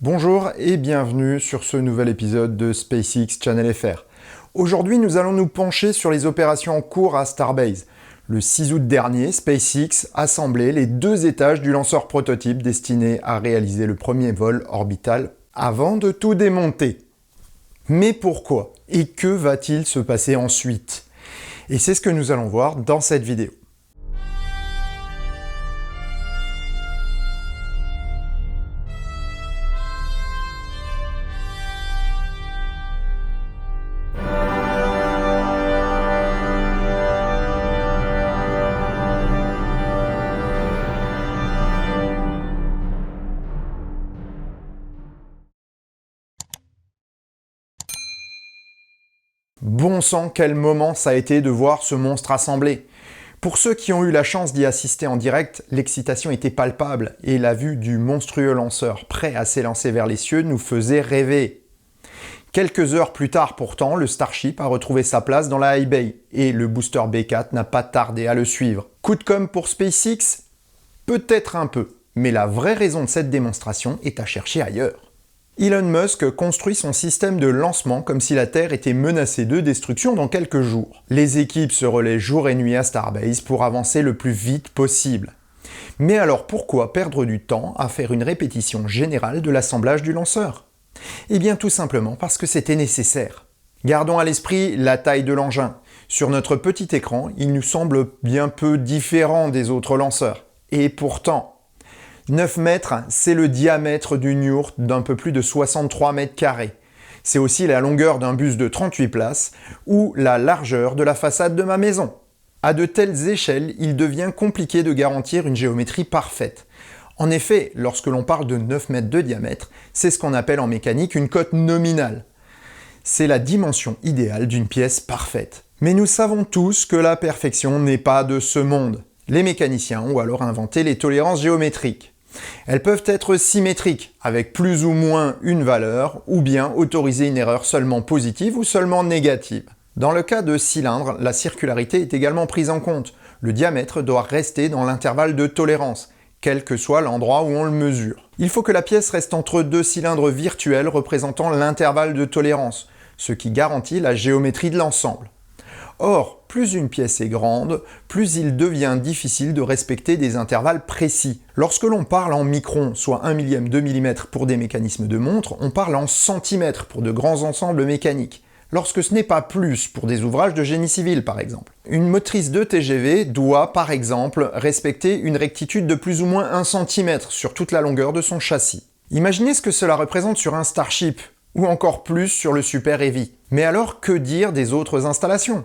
Bonjour et bienvenue sur ce nouvel épisode de SpaceX Channel FR. Aujourd'hui, nous allons nous pencher sur les opérations en cours à Starbase. Le 6 août dernier, SpaceX assemblait les deux étages du lanceur prototype destiné à réaliser le premier vol orbital avant de tout démonter. Mais pourquoi? Et que va-t-il se passer ensuite? Et c'est ce que nous allons voir dans cette vidéo. Bon sang, quel moment ça a été de voir ce monstre assemblé! Pour ceux qui ont eu la chance d'y assister en direct, l'excitation était palpable et la vue du monstrueux lanceur prêt à s'élancer vers les cieux nous faisait rêver. Quelques heures plus tard pourtant, le Starship a retrouvé sa place dans la High Bay et le booster B4 n'a pas tardé à le suivre. Coup de com' pour SpaceX? Peut-être un peu, mais la vraie raison de cette démonstration est à chercher ailleurs. Elon Musk construit son système de lancement comme si la Terre était menacée de destruction dans quelques jours. Les équipes se relaient jour et nuit à Starbase pour avancer le plus vite possible. Mais alors pourquoi perdre du temps à faire une répétition générale de l'assemblage du lanceur? Eh bien tout simplement parce que c'était nécessaire. Gardons à l'esprit la taille de l'engin. Sur notre petit écran, il nous semble bien peu différent des autres lanceurs. Et pourtant, 9 mètres, c'est le diamètre d'une yourte d'un peu plus de 63 mètres carrés. C'est aussi la longueur d'un bus de 38 places ou la largeur de la façade de ma maison. À de telles échelles, il devient compliqué de garantir une géométrie parfaite. En effet, lorsque l'on parle de 9 mètres de diamètre, c'est ce qu'on appelle en mécanique une cote nominale. C'est la dimension idéale d'une pièce parfaite. Mais nous savons tous que la perfection n'est pas de ce monde. Les mécaniciens ont alors inventé les tolérances géométriques. Elles peuvent être symétriques, avec plus ou moins une valeur, ou bien autoriser une erreur seulement positive ou seulement négative. Dans le cas de cylindres, la circularité est également prise en compte. Le diamètre doit rester dans l'intervalle de tolérance, quel que soit l'endroit où on le mesure. Il faut que la pièce reste entre deux cylindres virtuels représentant l'intervalle de tolérance, ce qui garantit la géométrie de l'ensemble. Or, plus une pièce est grande, plus il devient difficile de respecter des intervalles précis. Lorsque l'on parle en microns, soit 1 millième de millimètre pour des mécanismes de montre, on parle en centimètres pour de grands ensembles mécaniques, lorsque ce n'est pas plus pour des ouvrages de génie civil par exemple. Une motrice de TGV doit par exemple respecter une rectitude de plus ou moins 1 cm sur toute la longueur de son châssis. Imaginez ce que cela représente sur un Starship, ou encore plus sur le Super Heavy. Mais alors que dire des autres installations ?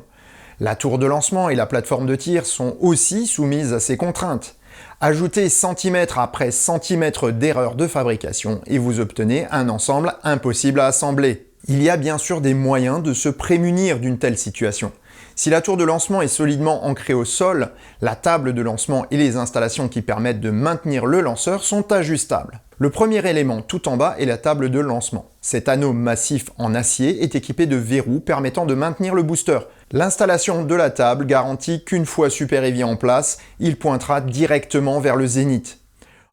La tour de lancement et la plateforme de tir sont aussi soumises à ces contraintes. Ajoutez centimètre après centimètre d'erreur de fabrication et vous obtenez un ensemble impossible à assembler. Il y a bien sûr des moyens de se prémunir d'une telle situation. Si la tour de lancement est solidement ancrée au sol, la table de lancement et les installations qui permettent de maintenir le lanceur sont ajustables. Le premier élément tout en bas est la table de lancement. Cet anneau massif en acier est équipé de verrous permettant de maintenir le booster. L'installation de la table garantit qu'une fois Super Heavy en place, il pointera directement vers le zénith.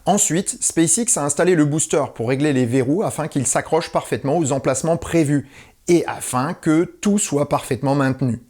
Ensuite, SpaceX a installé le booster pour régler les verrous afin qu'il s'accroche parfaitement aux emplacements prévus et afin que tout soit parfaitement maintenu.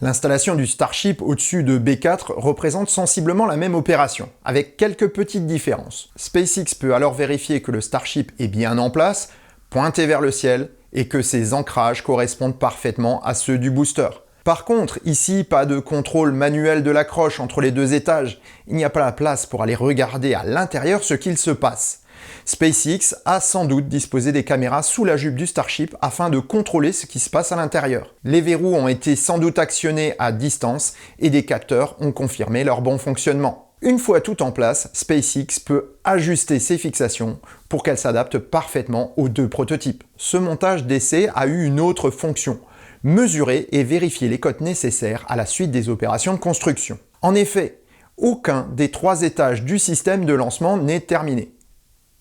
L'installation du Starship au-dessus de B4 représente sensiblement la même opération, avec quelques petites différences. SpaceX peut alors vérifier que le Starship est bien en place, pointé vers le ciel, et que ses ancrages correspondent parfaitement à ceux du booster. Par contre, ici, pas de contrôle manuel de l'accroche entre les deux étages. Il n'y a pas la place pour aller regarder à l'intérieur ce qu'il se passe. SpaceX a sans doute disposé des caméras sous la jupe du Starship afin de contrôler ce qui se passe à l'intérieur. Les verrous ont été sans doute actionnés à distance et des capteurs ont confirmé leur bon fonctionnement. Une fois tout en place, SpaceX peut ajuster ses fixations pour qu'elles s'adaptent parfaitement aux deux prototypes. Ce montage d'essai a eu une autre fonction: mesurer et vérifier les cotes nécessaires à la suite des opérations de construction. En effet, aucun des 3 étages du système de lancement n'est terminé.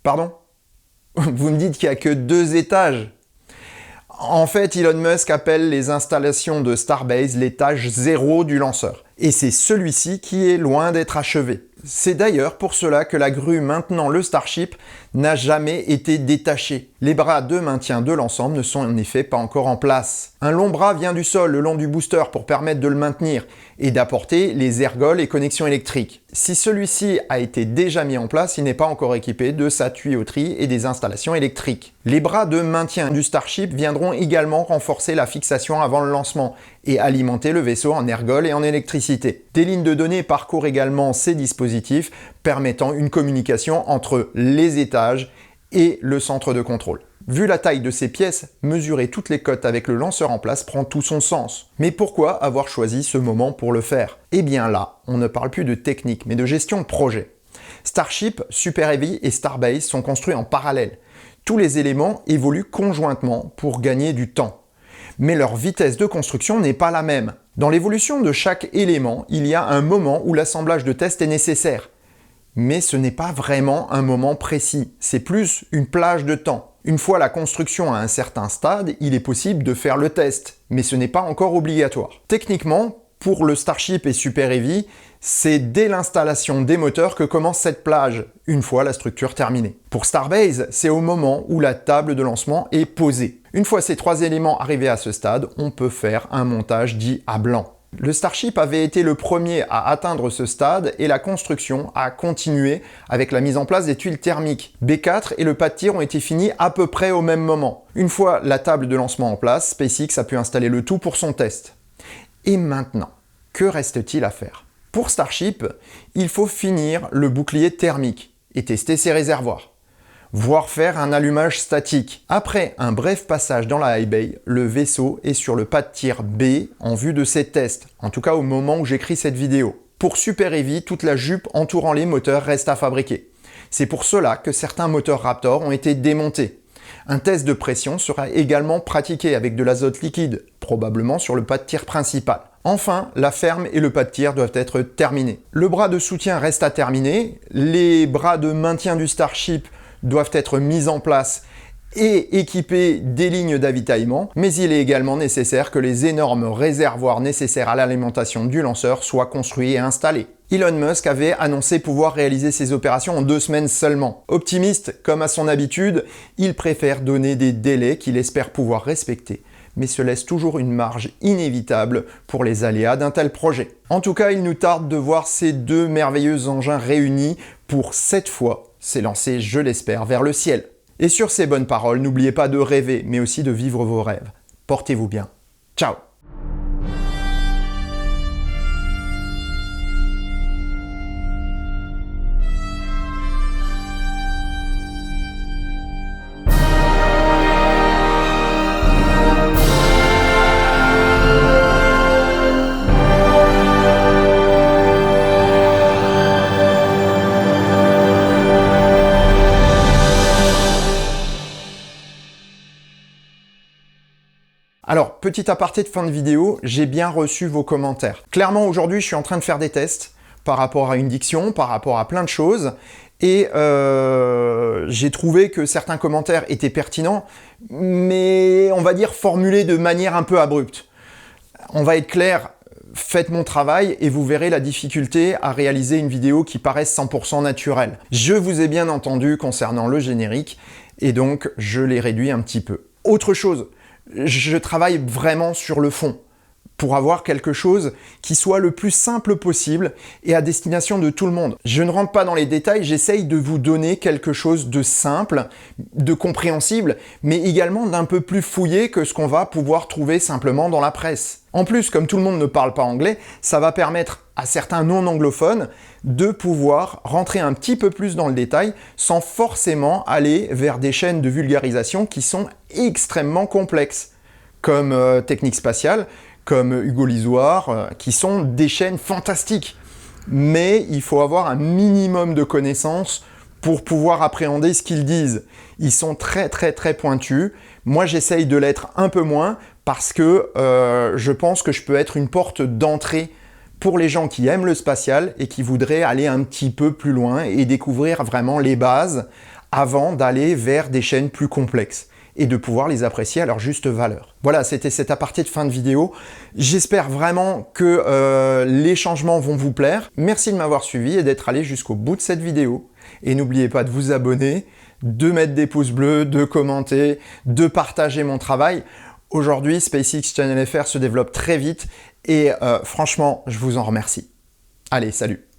Pardon? Vous me dites qu'il n'y a que 2 étages. En fait, Elon Musk appelle les installations de Starbase l'étage 0 du lanceur. Et c'est celui-ci qui est loin d'être achevé. C'est d'ailleurs pour cela que la grue maintenant le Starship n'a jamais été détachée. Les bras de maintien de l'ensemble ne sont en effet pas encore en place. Un long bras vient du sol le long du booster pour permettre de le maintenir et d'apporter les ergols et connexions électriques. Si celui-ci a été déjà mis en place, il n'est pas encore équipé de sa tuyauterie et des installations électriques. Les bras de maintien du Starship viendront également renforcer la fixation avant le lancement et alimenter le vaisseau en ergols et en électricité. Des lignes de données parcourent également ces dispositifs, permettant une communication entre les étages et le centre de contrôle. Vu la taille de ces pièces, mesurer toutes les cotes avec le lanceur en place prend tout son sens. Mais pourquoi avoir choisi ce moment pour le faire? Eh bien là, on ne parle plus de technique, mais de gestion de projet. Starship, Super Heavy et Starbase sont construits en parallèle. Tous les éléments évoluent conjointement pour gagner du temps. Mais leur vitesse de construction n'est pas la même. Dans l'évolution de chaque élément, il y a un moment où l'assemblage de test est nécessaire. Mais ce n'est pas vraiment un moment précis, c'est plus une plage de temps. Une fois la construction à un certain stade, il est possible de faire le test, mais ce n'est pas encore obligatoire. Techniquement, pour le Starship et Super Heavy, c'est dès l'installation des moteurs que commence cette plage, une fois la structure terminée. Pour Starbase, c'est au moment où la table de lancement est posée. Une fois ces trois éléments arrivés à ce stade, on peut faire un montage dit à blanc. Le Starship avait été le premier à atteindre ce stade et la construction a continué avec la mise en place des tuiles thermiques. B4 et le pas de tir ont été finis à peu près au même moment. Une fois la table de lancement en place, SpaceX a pu installer le tout pour son test. Et maintenant, que reste-t-il à faire? Pour Starship, il faut finir le bouclier thermique et tester ses réservoirs, voire faire un allumage statique. Après un bref passage dans la high bay, le vaisseau est sur le pas de tir B en vue de ses tests, en tout cas au moment où j'écris cette vidéo. Pour Super Heavy, toute la jupe entourant les moteurs reste à fabriquer. C'est pour cela que certains moteurs Raptor ont été démontés. Un test de pression sera également pratiqué avec de l'azote liquide, probablement sur le pas de tir principal. Enfin, la ferme et le pas de tir doivent être terminés. Le bras de soutien reste à terminer, les bras de maintien du Starship doivent être mis en place et équipés des lignes d'avitaillement, mais il est également nécessaire que les énormes réservoirs nécessaires à l'alimentation du lanceur soient construits et installés. Elon Musk avait annoncé pouvoir réaliser ces opérations en 2 semaines seulement. Optimiste, comme à son habitude, il préfère donner des délais qu'il espère pouvoir respecter, mais se laisse toujours une marge inévitable pour les aléas d'un tel projet. En tout cas, il nous tarde de voir ces deux merveilleux engins réunis pour cette fois s'élancer, je l'espère, vers le ciel. Et sur ces bonnes paroles, n'oubliez pas de rêver, mais aussi de vivre vos rêves. Portez-vous bien. Ciao! Alors, petit aparté de fin de vidéo, j'ai bien reçu vos commentaires. Clairement, aujourd'hui, je suis en train de faire des tests par rapport à une diction, par rapport à plein de choses, et j'ai trouvé que certains commentaires étaient pertinents, mais on va dire formulés de manière un peu abrupte. On va être clair, faites mon travail et vous verrez la difficulté à réaliser une vidéo qui paraisse 100% naturelle. Je vous ai bien entendu concernant le générique, et donc je l'ai réduit un petit peu. Autre chose, je travaille vraiment sur le fond pour avoir quelque chose qui soit le plus simple possible et à destination de tout le monde. Je ne rentre pas dans les détails, j'essaye de vous donner quelque chose de simple, de compréhensible, mais également d'un peu plus fouillé que ce qu'on va pouvoir trouver simplement dans la presse. En plus, comme tout le monde ne parle pas anglais, ça va permettre à certains non-anglophones de pouvoir rentrer un petit peu plus dans le détail sans forcément aller vers des chaînes de vulgarisation qui sont extrêmement complexes, comme Technique Spatiale, comme Hugo Lisoire, qui sont des chaînes fantastiques. Mais il faut avoir un minimum de connaissances pour pouvoir appréhender ce qu'ils disent. Ils sont très pointus. Moi, j'essaye de l'être un peu moins parce que je pense que je peux être une porte d'entrée pour les gens qui aiment le spatial et qui voudraient aller un petit peu plus loin et découvrir vraiment les bases avant d'aller vers des chaînes plus complexes. et de pouvoir les apprécier à leur juste valeur. Voilà, c'était cet aparté de fin de vidéo. J'espère vraiment que les changements vont vous plaire. Merci de m'avoir suivi et d'être allé jusqu'au bout de cette vidéo. Et n'oubliez pas de vous abonner, de mettre des pouces bleus, de commenter, de partager mon travail. Aujourd'hui, SpaceX Channel FR se développe très vite et franchement, je vous en remercie. Allez, salut!